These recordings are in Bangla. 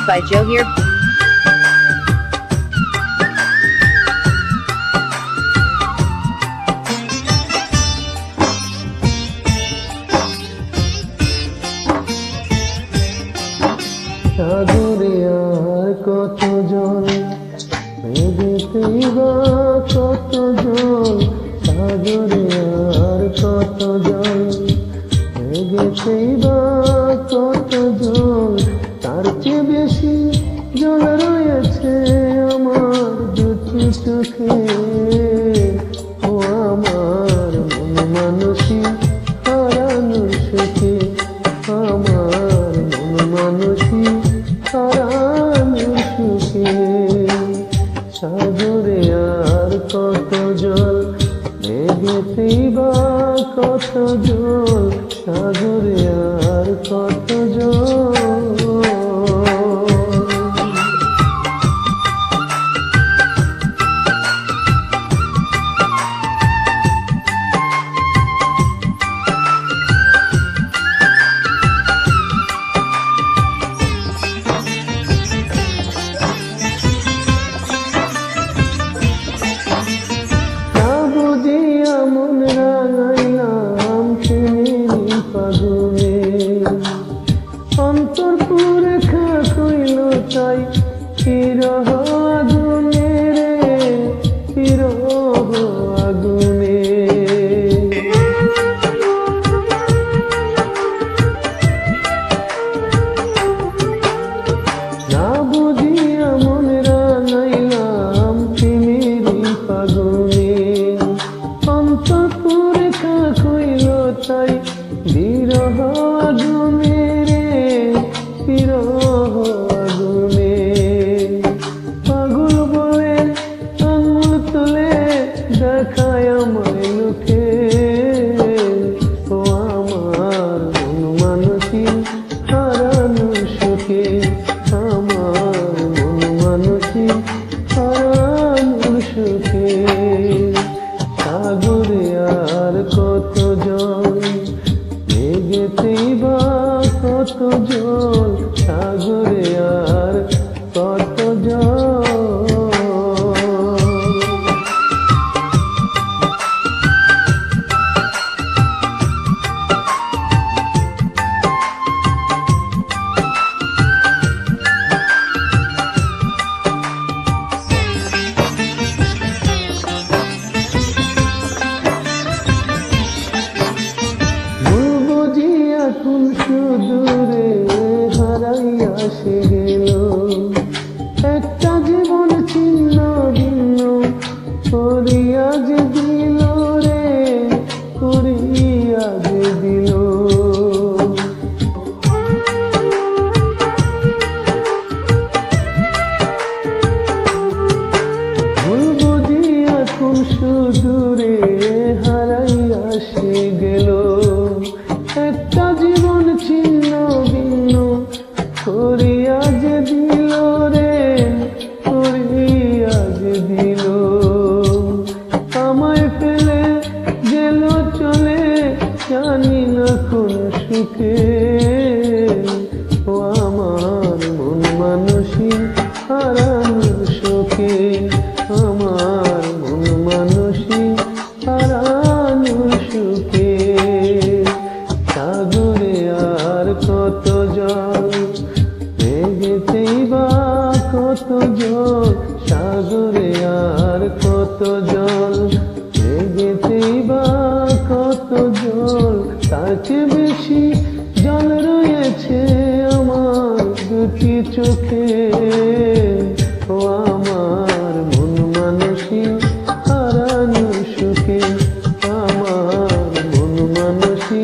by Johir. সাগরে আর কত জল, মেঘেতেই বা কত জল। সাগরে আর কত জল, মেঘেতেই বা কত জল। তার চেয়ে বেশি জল রয়েছে আমার দুটি চোখে। ও আমার মন মানসী হারানোর সুখে, আমার মন মানসী হারানোর সুখে। সাগরে আর কত জল, মেঘেতেই বা কত জল। সাগরে আর কত জল। মন রাঙাইলাম প্রেমেরই ফাগুনে, অন্তর পুরে খা কইল তাই বিরহ আগুনে রে, বিরহ আগুনে। না বুঝিয়া মন রাঙাইলাম প্রেমেরই ফাগুনে, অন্তরে খা কইল তাই বিরহ আগুনে রে, বিরহ আগুনে। পাগল বলে আঙুল তুলে দেখায় আমায় লোকে। ও আমার মন মানসী হারানোর সুখে, আমার মন মানসী হারানোর সুখে। সাগরে আর কত জল, মেঘেতেই বা কত জল। সাগরে আর কত জল। এখন সুদূরে হারাইয়া সে গেল, একটা জীবন ছিন্ন ভিন্ন করিয়া যে দিল রে, করিয়া যে দিল। ভুল বুঝি এখন সুদূরে হারাইয়া সে গেল, একটা জীবন ছিন্ন ভিন্ন করিয়া যে দিল রে, করিয়া যে দিল। আমায় ফেলে গেল চলে জানি না কোন সুখে। ও আমার মন মানসী হারানোর সুখে, আমার মন মানসী হারানোর সুখে। সাগরে আর কত জল, মেঘেতেই বা কত জল। সাগরে আর কত জল, মেঘেতেই বা কত জল। তার চেয়ে বেশি জল রয়েছে আমার দুটি চোখে। ও আমার মন মানসী হারানোর সুখে, আমার মন মানসী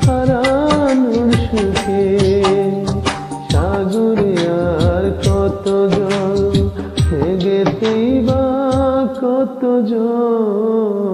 হারানোর সুখে। সাগরে আর কত জল, মেঘেতেই বা কত জল।